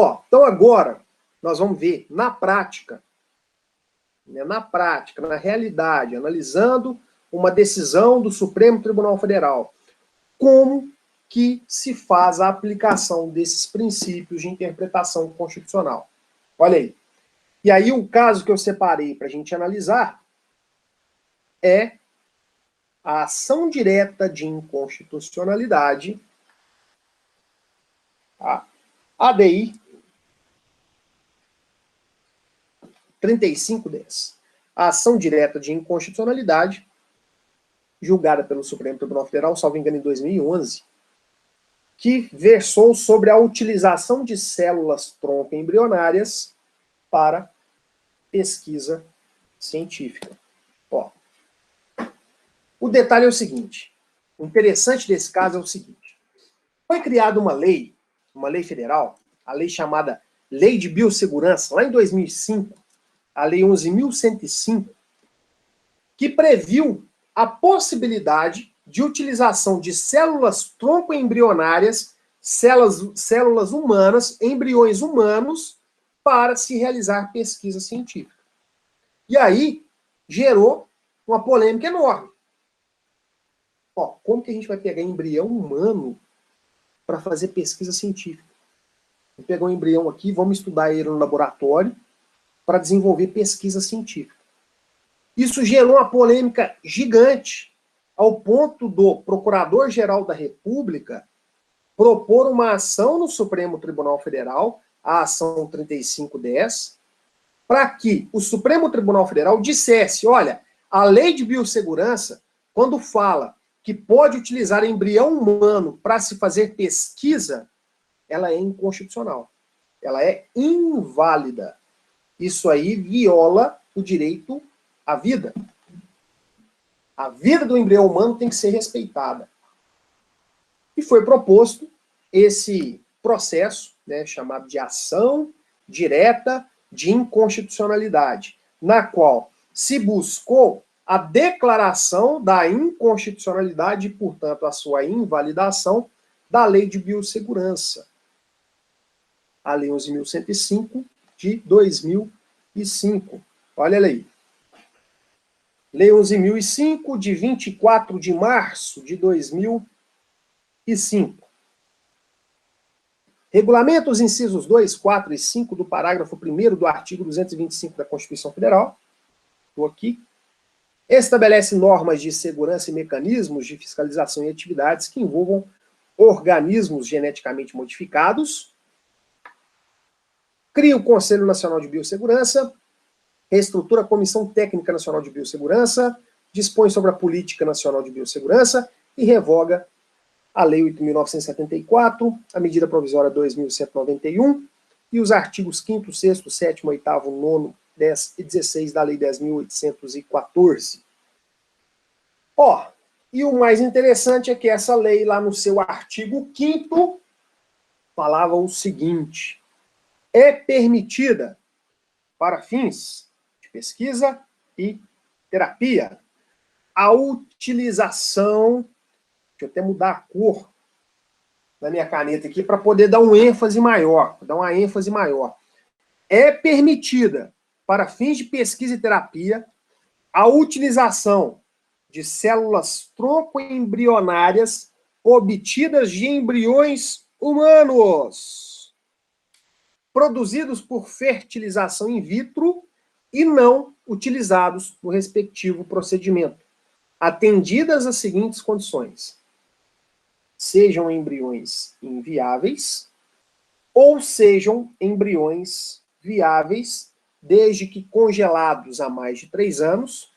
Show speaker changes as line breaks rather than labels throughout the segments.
Ó, então agora nós vamos ver na prática, né, na realidade, analisando uma decisão do Supremo Tribunal Federal, como que se faz a aplicação desses princípios de interpretação constitucional. Olha aí. E aí o caso que eu separei para a gente analisar é a ação direta de inconstitucionalidade, a ADI 3510. A ação direta de inconstitucionalidade, julgada pelo Supremo Tribunal Federal, salvo engano, em 2011, que versou sobre a utilização de células tronco embrionárias para pesquisa científica. Ó, o detalhe é o seguinte, o interessante desse caso é o seguinte, foi criada uma lei federal, a lei chamada Lei de Biossegurança, lá em 2005, a Lei 11.105, que previu a possibilidade de utilização de células tronco-embrionárias, células humanas, embriões humanos, para se realizar pesquisa científica. E aí, gerou uma polêmica enorme. Ó, como que a gente vai pegar embrião humano para fazer pesquisa científica? Vamos pegar um embrião aqui, vamos estudar ele no laboratório para desenvolver pesquisa científica. Isso gerou uma polêmica gigante, ao ponto do Procurador-Geral da República propor uma ação no Supremo Tribunal Federal, a ação 3510, para que o Supremo Tribunal Federal dissesse, olha, a Lei de Biossegurança, quando fala que pode utilizar embrião humano para se fazer pesquisa, ela é inconstitucional. Ela é inválida. Isso aí viola o direito à vida. A vida do embrião humano tem que ser respeitada. E foi proposto esse processo, né, chamado de ação direta de inconstitucionalidade, na qual se buscou a declaração da inconstitucionalidade e, portanto, a sua invalidação da Lei de Biossegurança, a Lei 11.105 de 2005. Olha ela aí. Lei 11.005, de 24 de março de 2005. Regulamenta os incisos 2, 4 e 5 do parágrafo 1º do artigo 225 da Constituição Federal. Estou aqui. Estabelece normas de segurança e mecanismos de fiscalização e atividades que envolvam organismos geneticamente modificados. Cria o Conselho Nacional de Biossegurança. Reestrutura a Comissão Técnica Nacional de Biossegurança, dispõe sobre a Política Nacional de Biossegurança e revoga a Lei 8.974, a Medida Provisória 2.191 e os artigos 5º, 6º, 7º, 8º, 9º, 10 e 16 da Lei 10.814. Ó, e o mais interessante é que essa lei, lá no seu artigo 5º, falava o seguinte: é permitida, para fins de pesquisa e terapia, a utilização, deixa eu até mudar a cor da minha caneta aqui para poder dar uma ênfase maior, É permitida, para fins de pesquisa e terapia, a utilização de células tronco-embrionárias obtidas de embriões humanos, produzidos por fertilização in vitro e não utilizados no respectivo procedimento, atendidas as seguintes condições: sejam embriões inviáveis ou sejam embriões viáveis, desde que congelados há mais de 3 anos,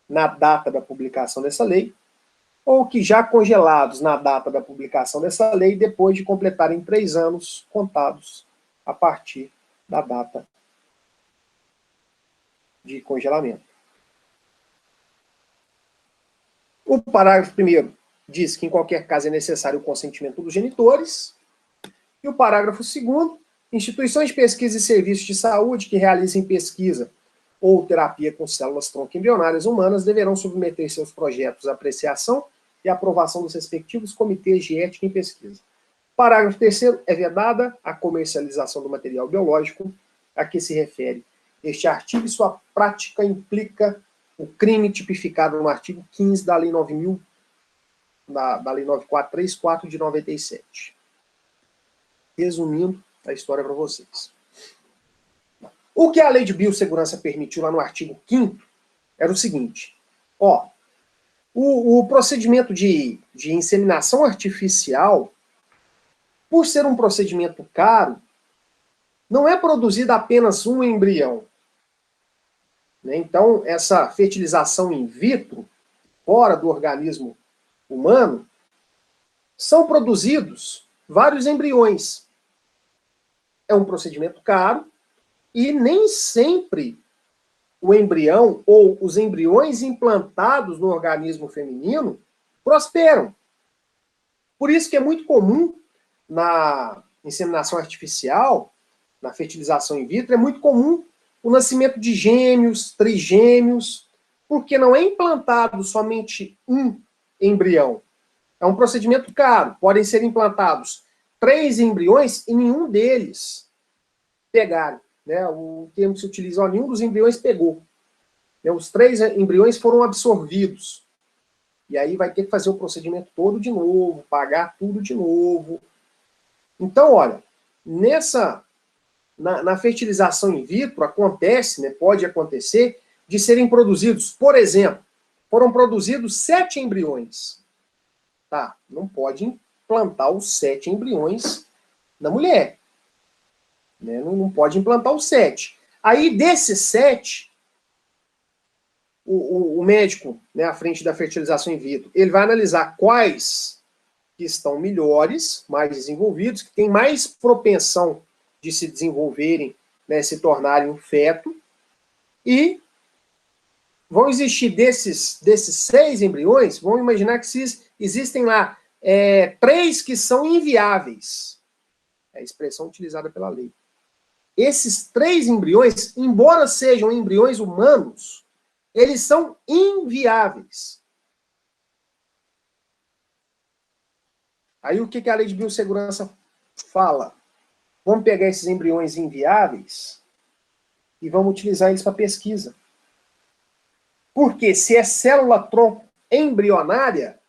na data da publicação dessa lei, ou que já congelados na data da publicação dessa lei, depois de completarem 3 anos contados a partir da data de congelamento. O parágrafo 1º diz que em qualquer caso é necessário o consentimento dos genitores. E o parágrafo 2º, instituições de pesquisa e serviços de saúde que realizem pesquisa ou terapia com células tronco-embrionárias humanas deverão submeter seus projetos à apreciação e aprovação dos respectivos comitês de ética em pesquisa. Parágrafo 3º. É vedada a comercialização do material biológico a que se refere este artigo e sua prática implica o crime tipificado no artigo 15 da Lei 9.000, da Lei 9434 de 97. Resumindo a história para vocês. O que a Lei de Biossegurança permitiu lá no artigo 5º era o seguinte, ó, o procedimento de inseminação artificial, por ser um procedimento caro, não é produzido apenas um embrião. Né? Então, essa fertilização in vitro, fora do organismo humano, são produzidos vários embriões. É um procedimento caro e nem sempre o embrião ou os embriões implantados no organismo feminino prosperam. Por isso que é muito comum na inseminação artificial, na fertilização in vitro, é muito comum o nascimento de gêmeos, trigêmeos, porque não é implantado somente um embrião. É um procedimento caro. Podem ser implantados 3 embriões e nenhum deles pegaram. Né? O termo que se utiliza, ó, nenhum dos embriões pegou. Né? Os 3 embriões foram absorvidos. E aí vai ter que fazer o procedimento todo de novo, pagar tudo de novo. Então, olha, na fertilização in vitro acontece, né, pode acontecer, de serem produzidos, por exemplo, foram produzidos 7 embriões. Tá, não pode implantar os 7 embriões na mulher. Né, não pode implantar os 7. Aí, desses 7, o médico, né, à frente da fertilização in vitro, ele vai analisar quais que estão melhores, mais desenvolvidos, que têm mais propensão de se desenvolverem, né, se tornarem um feto, e vão existir desses 6 embriões, vamos imaginar que existem lá 3 que são inviáveis. É a expressão utilizada pela lei. Esses 3 embriões, embora sejam embriões humanos, eles são inviáveis. Aí o que a Lei de Biossegurança fala? Vamos pegar esses embriões inviáveis e vamos utilizar eles para pesquisa. Porque se é célula-tronco embrionária,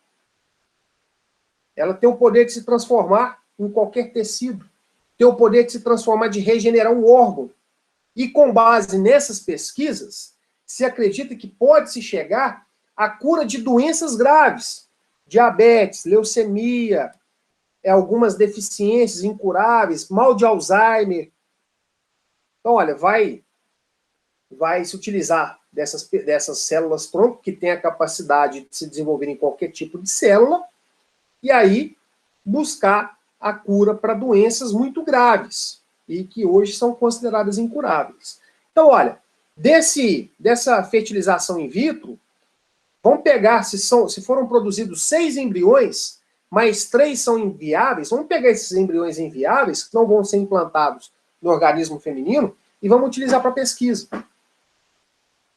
ela tem o poder de se transformar em qualquer tecido, tem o poder de se transformar, de regenerar um órgão. E com base nessas pesquisas, se acredita que pode-se chegar à cura de doenças graves, diabetes, leucemia, algumas deficiências incuráveis, mal de Alzheimer. Então, olha, vai se utilizar dessas células-tronco, que tem a capacidade de se desenvolver em qualquer tipo de célula, e aí buscar a cura para doenças muito graves, e que hoje são consideradas incuráveis. Então, olha, dessa fertilização in vitro, vamos pegar, se foram produzidos 6 embriões, mais 3 são inviáveis, vamos pegar esses embriões inviáveis, que não vão ser implantados no organismo feminino, e vamos utilizar para pesquisa.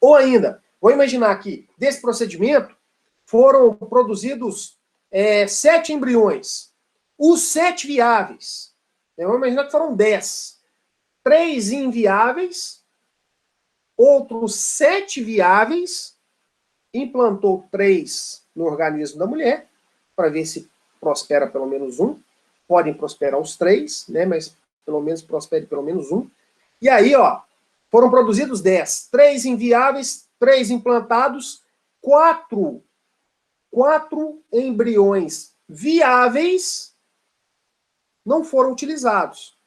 Ou ainda, vou imaginar que, desse procedimento, foram produzidos 7 embriões. Os 7 viáveis, vamos imaginar que foram 10. 3 inviáveis, outros 7 viáveis, implantou 3 no organismo da mulher, para ver se prospera pelo menos um. Podem prosperar os 3, né, mas pelo menos prospere pelo menos um. E aí, ó, foram produzidos 10. 3 inviáveis, 3 implantados, 4 embriões viáveis não foram utilizados.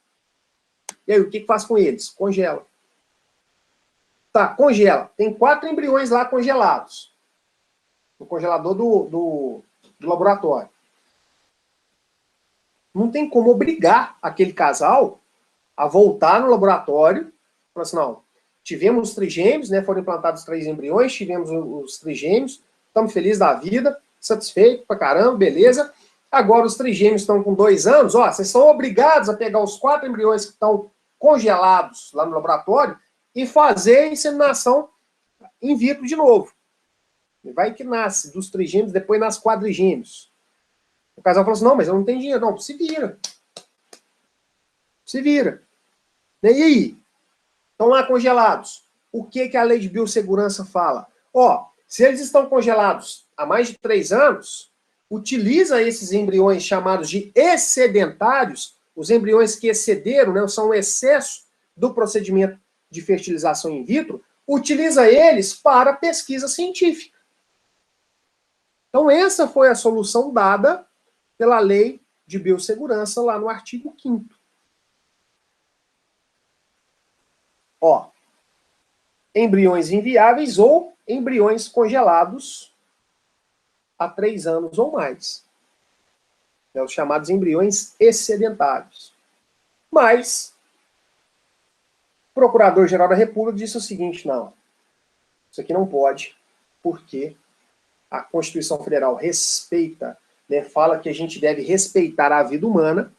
E aí, o que faz com eles? Congela. Tá, congela. Tem 4 embriões lá congelados. No congelador do laboratório. Não tem como obrigar aquele casal a voltar no laboratório. Falar assim, não, tivemos os trigêmeos, né, foram implantados 3 embriões, tivemos os trigêmeos, estamos felizes da vida, satisfeitos pra caramba, beleza. Agora os trigêmeos estão com 2 anos, ó, vocês são obrigados a pegar os 4 embriões que estão congelados lá no laboratório e fazer a inseminação in vitro de novo. Vai que nasce dos trigêmeos, depois nasce quadrigêmeos. O casal falou assim, não, mas eu não tenho dinheiro. Não, se vira. Se vira. E aí? Estão lá congelados. O que a lei de biossegurança fala? Ó, se eles estão congelados há mais de 3 anos, utiliza esses embriões chamados de excedentários, os embriões que excederam, né, são o excesso do procedimento de fertilização in vitro, utiliza eles para pesquisa científica. Então, essa foi a solução dada pela lei de biossegurança lá no artigo 5º. Ó, embriões inviáveis ou embriões congelados há 3 anos ou mais. Os chamados embriões excedentários. Mas, o Procurador-Geral da República disse o seguinte, não, isso aqui não pode, porque a Constituição Federal respeita, né, fala que a gente deve respeitar a vida humana.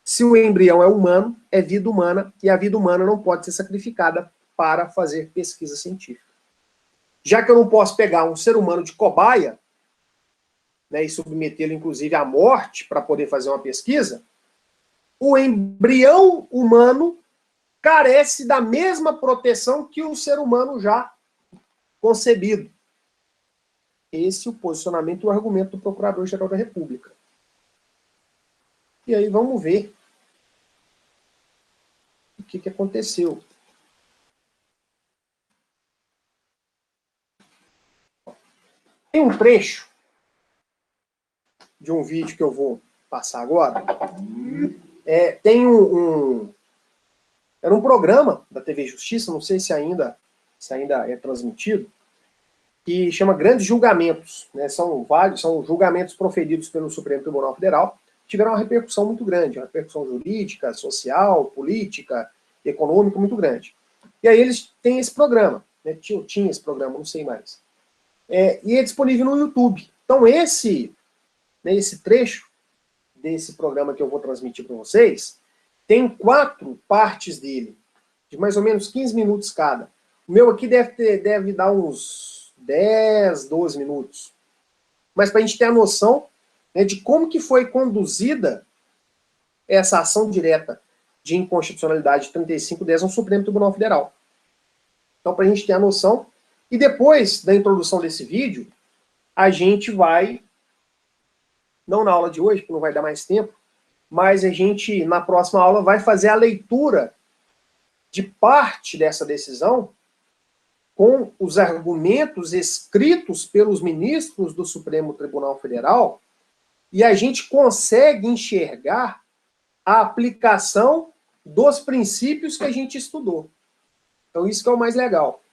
Se o embrião é humano, é vida humana, e a vida humana não pode ser sacrificada para fazer pesquisa científica. Já que eu não posso pegar um ser humano de cobaia, né, e submetê-lo, inclusive, à morte para poder fazer uma pesquisa, o embrião humano carece da mesma proteção que o ser humano já concebido. Esse é o posicionamento e o argumento do Procurador-Geral da República. E aí vamos ver o que aconteceu. Tem um trecho de um vídeo que eu vou passar agora. Tem era um programa da TV Justiça, não sei se ainda é transmitido, que chama Grandes Julgamentos, né? São julgamentos proferidos pelo Supremo Tribunal Federal, tiveram uma repercussão muito grande, uma repercussão jurídica, social, política, econômica muito grande. E aí eles têm esse programa, né? Tinha esse programa, não sei mais. E é disponível no YouTube. Então esse trecho desse programa que eu vou transmitir para vocês, tem 4 partes dele, de mais ou menos 15 minutos cada. O meu aqui deve dar uns 10, 12 minutos. Mas para a gente ter a noção, né, de como que foi conduzida essa ação direta de inconstitucionalidade 3510 no Supremo Tribunal Federal. Então, para a gente ter a noção, e depois da introdução desse vídeo, a gente vai, não na aula de hoje, porque não vai dar mais tempo, mas a gente, na próxima aula, vai fazer a leitura de parte dessa decisão com os argumentos escritos pelos ministros do Supremo Tribunal Federal, e a gente consegue enxergar a aplicação dos princípios que a gente estudou. Então isso que é o mais legal.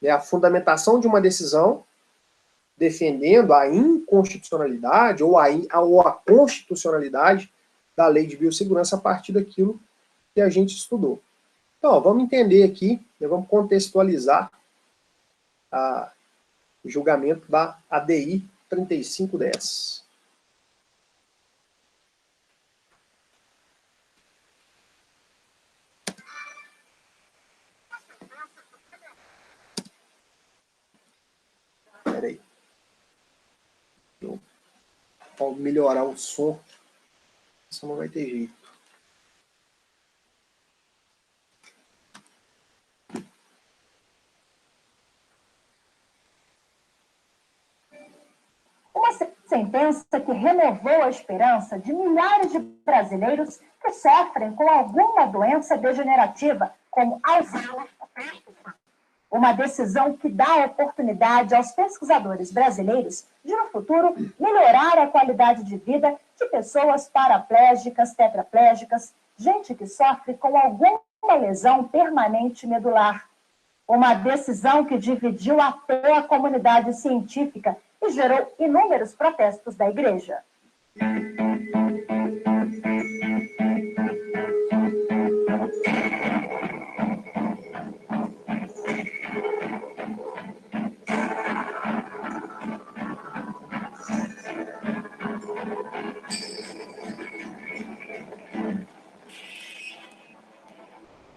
É a fundamentação de uma decisão defendendo a inconstitucionalidade ou a constitucionalidade da lei de biossegurança a partir daquilo que a gente estudou. Então, vamos entender aqui, vamos contextualizar o julgamento da ADI 3510. Espera aí. Vou melhorar o som, senão não vai ter jeito.
Uma sentença que renovou a esperança de milhares de brasileiros que sofrem com alguma doença degenerativa, como Alzheimer. Uma decisão que dá oportunidade aos pesquisadores brasileiros de, no futuro, melhorar a qualidade de vida de pessoas paraplégicas, tetraplégicas, gente que sofre com alguma lesão permanente medular. Uma decisão que dividiu até a comunidade científica e gerou inúmeros protestos da igreja.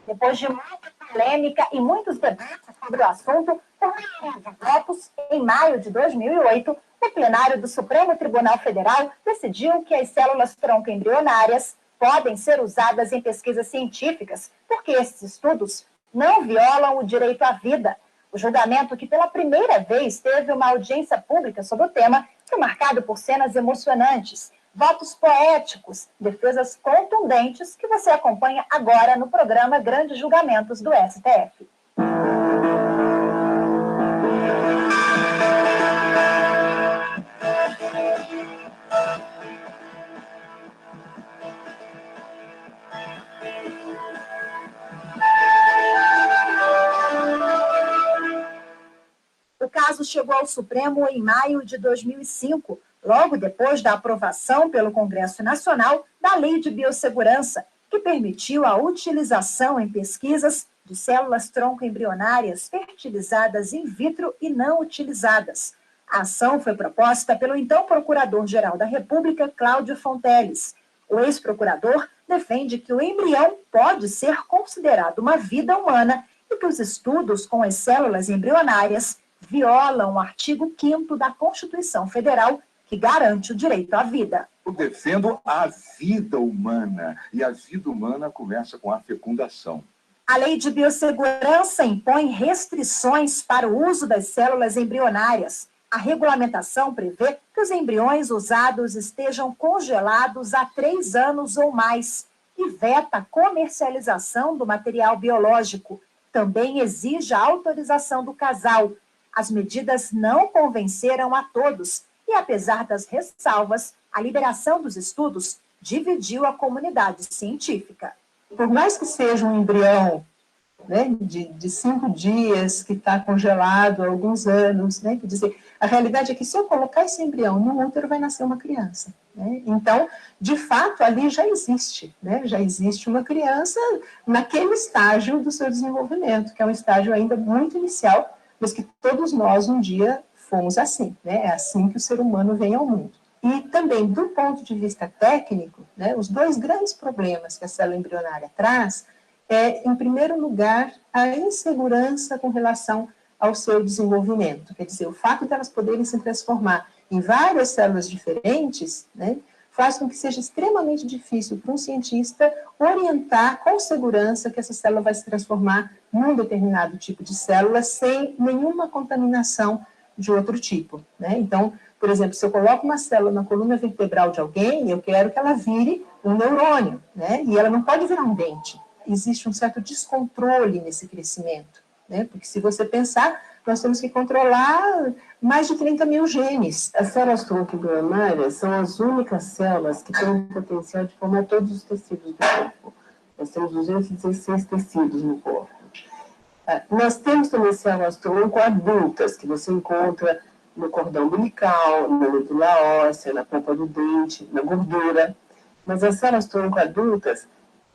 Depois de muita polêmica e muitos debates sobre o assunto, por maioria de votos, em maio de 2008, o plenário do Supremo Tribunal Federal decidiu que as células tronco embrionárias, podem ser usadas em pesquisas científicas, porque esses estudos não violam o direito à vida. O julgamento, que pela primeira vez teve uma audiência pública sobre o tema, foi marcado por cenas emocionantes, votos poéticos, defesas contundentes, que você acompanha agora no programa Grandes Julgamentos do STF. O caso chegou ao Supremo em maio de 2005, logo depois da aprovação pelo Congresso Nacional da Lei de Biossegurança, que permitiu a utilização em pesquisas de células tronco-embrionárias fertilizadas in vitro e não utilizadas. A ação foi proposta pelo então Procurador-Geral da República, Cláudio Fonteles. O ex-procurador defende que o embrião pode ser considerado uma vida humana e que os estudos com as células embrionárias violam o artigo 5º da Constituição Federal, que garante o direito à vida.
Eu defendo a vida humana, e a vida humana começa com a fecundação.
A Lei de Biossegurança impõe restrições para o uso das células embrionárias. A regulamentação prevê que os embriões usados estejam congelados há 3 anos ou mais e veta a comercialização do material biológico. Também exige a autorização do casal. As medidas não convenceram a todos e, apesar das ressalvas, a liberação dos estudos dividiu a comunidade científica.
Por mais que seja um embrião, né, de 5 dias, que está congelado há alguns anos, né, quer dizer, a realidade é que se eu colocar esse embrião no útero, vai nascer uma criança. Né? Então, de fato, ali já existe uma criança naquele estágio do seu desenvolvimento, que é um estágio ainda muito inicial, mas que todos nós um dia fomos assim, né? É assim que o ser humano vem ao mundo. E também, do ponto de vista técnico, né, os 2 grandes problemas que a célula embrionária traz é, em primeiro lugar, a insegurança com relação ao seu desenvolvimento. Quer dizer, o fato de elas poderem se transformar em várias células diferentes, né, faz com que seja extremamente difícil para um cientista orientar com segurança que essa célula vai se transformar num determinado tipo de célula sem nenhuma contaminação de outro tipo. Né? Então, por exemplo, se eu coloco uma célula na coluna vertebral de alguém, eu quero que ela vire um neurônio, né? E ela não pode virar um dente. Existe um certo descontrole nesse crescimento, né? Porque se você pensar, nós temos que controlar mais de 30 mil genes.
As células tronco-embrionárias são as únicas células que têm o potencial de formar todos os tecidos do corpo. Nós temos 216 tecidos no corpo. Nós temos também células tronco adultas, que você encontra no cordão umbilical, na medula óssea, na polpa do dente, na gordura. Mas as células tronco adultas,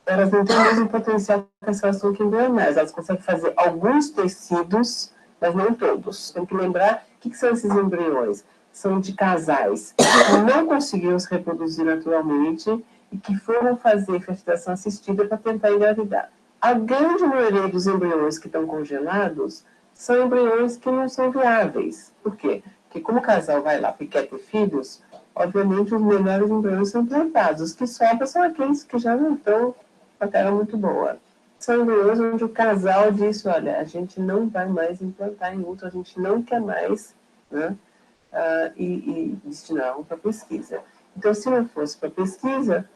elas não têm o mesmo potencial que as células tronco-embrionárias. Elas conseguem fazer alguns tecidos, mas não todos. Tem que lembrar o que são esses embriões. São de casais que não conseguiram se reproduzir naturalmente e que foram fazer fertilização assistida para tentar engravidar. A grande maioria dos embriões que estão congelados são embriões que não são viáveis. Por quê? Porque como o casal vai lá e quer ter filhos, obviamente os melhores embriões são plantados. Os que sobram são aqueles que já não estão com a terra muito boa. São embriões onde o casal disse, olha, a gente não vai mais implantar em útero, a gente não quer mais, né, e destinaram para pesquisa. Então, se não fosse para pesquisa,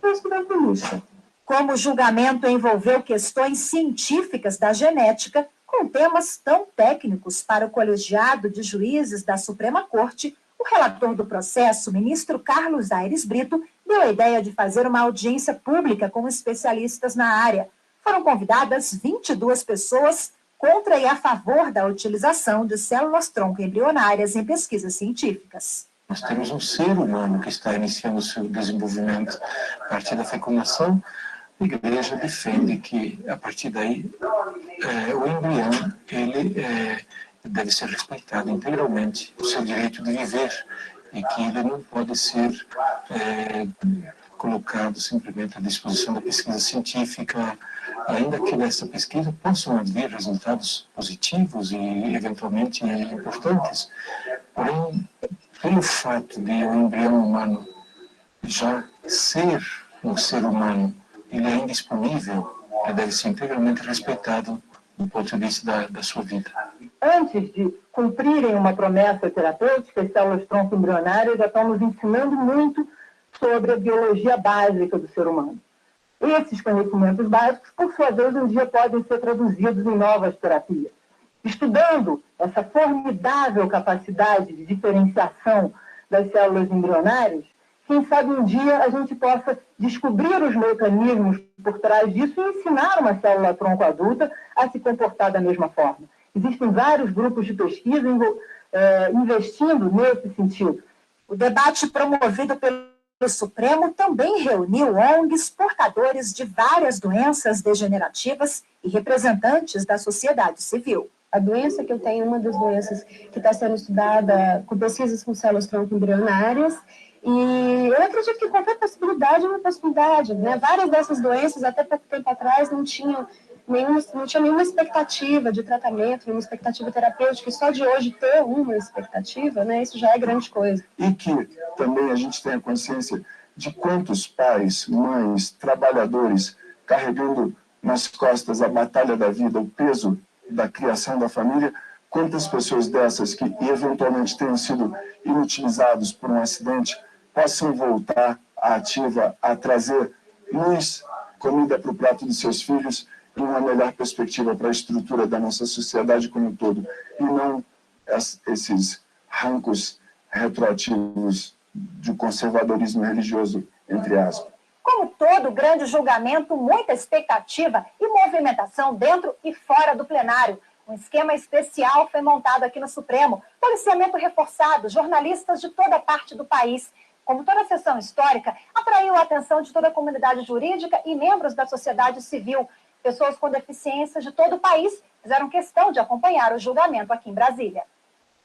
nós que dar para o lixo.
Como o julgamento envolveu questões científicas da genética, com temas tão técnicos para o colegiado de juízes da Suprema Corte, o relator do processo, ministro Carlos Aires Brito, deu a ideia de fazer uma audiência pública com especialistas na área. Foram convidadas 22 pessoas contra e a favor da utilização de células tronco-embrionárias em pesquisas científicas.
Nós temos um ser humano que está iniciando o seu desenvolvimento a partir da fecundação. A igreja defende que, a partir daí, o embrião ele, deve ser respeitado integralmente, o seu direito de viver, e que ele não pode ser colocado simplesmente à disposição da pesquisa científica, ainda que nessa pesquisa possam haver resultados positivos e, eventualmente, importantes. Porém, pelo fato de o embrião humano já ser o ser humano ele é indisponível, deve ser integralmente respeitado do ponto de vista da sua vida.
Antes de cumprirem uma promessa terapêutica, as células-tronco embrionárias já estão nos ensinando muito sobre a biologia básica do ser humano. Esses conhecimentos básicos, por sua vez, um dia podem ser traduzidos em novas terapias. Estudando essa formidável capacidade de diferenciação das células embrionárias, quem sabe um dia a gente possa descobrir os mecanismos por trás disso e ensinar uma célula-tronco adulta a se comportar da mesma forma. Existem vários grupos de pesquisa investindo nesse sentido. O debate promovido pelo Supremo também reuniu ONGs portadores de várias doenças degenerativas e representantes da sociedade civil.
A doença que eu tenho é uma das doenças que está sendo estudada com pesquisas com células-tronco embrionárias, e eu acredito que qualquer possibilidade é uma possibilidade, né? Várias dessas doenças, até pouco tempo atrás, não tinha nenhuma expectativa de tratamento, nenhuma expectativa terapêutica, e só de hoje ter uma expectativa, né? Isso já é grande coisa.
E que também a gente tenha consciência de quantos pais, mães, trabalhadores, carregando nas costas a batalha da vida, o peso da criação da família, quantas pessoas dessas que eventualmente tenham sido inutilizados por um acidente possam voltar à ativa, a trazer luz, comida para o prato de seus filhos e uma melhor perspectiva para a estrutura da nossa sociedade como um todo, e não esses rancos retroativos de conservadorismo religioso, entre aspas.
Como todo grande julgamento, muita expectativa e movimentação dentro e fora do plenário. Um esquema especial foi montado aqui no Supremo, policiamento reforçado, jornalistas de toda parte do país. Como toda sessão histórica, atraiu a atenção de toda a comunidade jurídica e membros da sociedade civil. Pessoas com deficiências de todo o país fizeram questão de acompanhar o julgamento aqui em Brasília.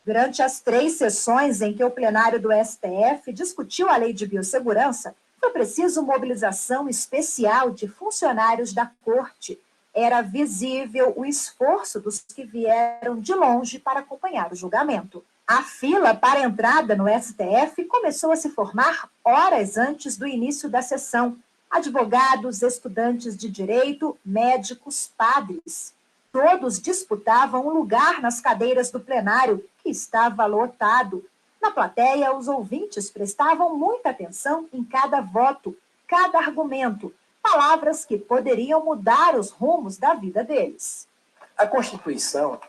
Durante as 3 sessões em que o plenário do STF discutiu a lei de biossegurança, foi preciso mobilização especial de funcionários da Corte. Era visível o esforço dos que vieram de longe para acompanhar o julgamento. A fila para a entrada no STF começou a se formar horas antes do início da sessão. Advogados, estudantes de direito, médicos, padres. Todos disputavam um lugar nas cadeiras do plenário, que estava lotado. Na plateia, os ouvintes prestavam muita atenção em cada voto, cada argumento, palavras que poderiam mudar os rumos da vida deles.
A Constituição,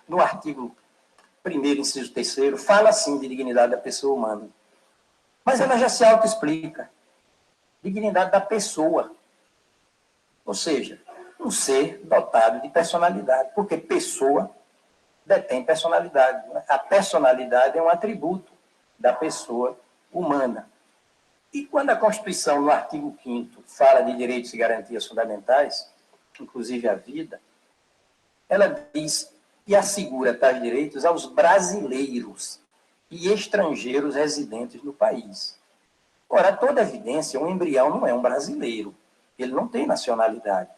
no artigo 1º, inciso 3º, fala sim de dignidade da pessoa humana. Mas ela já se autoexplica. Dignidade da pessoa. Ou seja, um ser dotado de personalidade, porque pessoa detém personalidade. A personalidade é um atributo da pessoa humana. E quando a Constituição, no artigo 5º, fala de direitos e garantias fundamentais, inclusive a vida, ela diz e assegura tais direitos aos brasileiros e estrangeiros residentes no país. Ora, toda evidência, um embrião não é um brasileiro, ele não tem nacionalidade.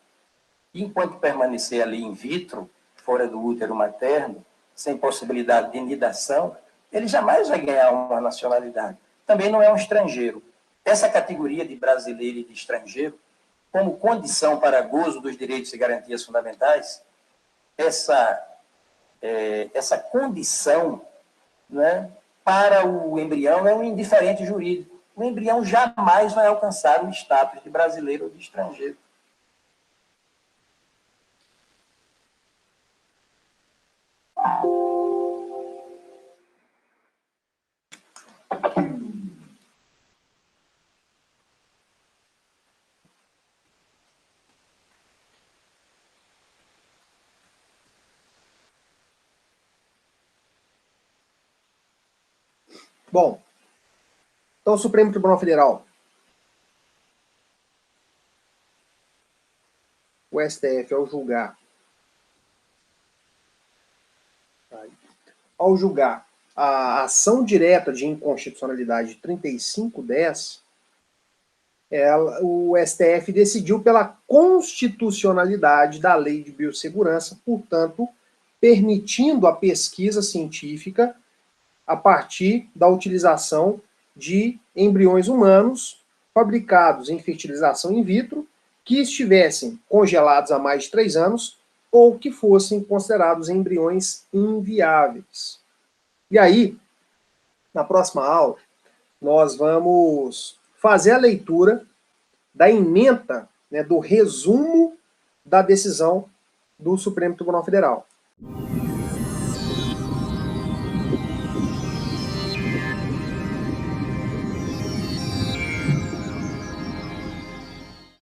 E enquanto permanecer ali in vitro, fora do útero materno, sem possibilidade de nidação, ele jamais vai ganhar uma nacionalidade. Também não é um estrangeiro. Essa categoria de brasileiro e de estrangeiro, como condição para gozo dos direitos e garantias fundamentais, essa condição, né, para o embrião é um indiferente jurídico. O embrião jamais vai alcançar o status de brasileiro ou de estrangeiro.
Bom, então o Supremo Tribunal Federal, o STF, ao julgar a ação direta de inconstitucionalidade 3510, o STF decidiu pela constitucionalidade da lei de biossegurança, portanto, permitindo a pesquisa científica a partir da utilização de embriões humanos fabricados em fertilização in vitro, que estivessem congelados há mais de 3 anos ou que fossem considerados embriões inviáveis. E aí, na próxima aula, nós vamos fazer a leitura da ementa, né, do resumo da decisão do Supremo Tribunal Federal.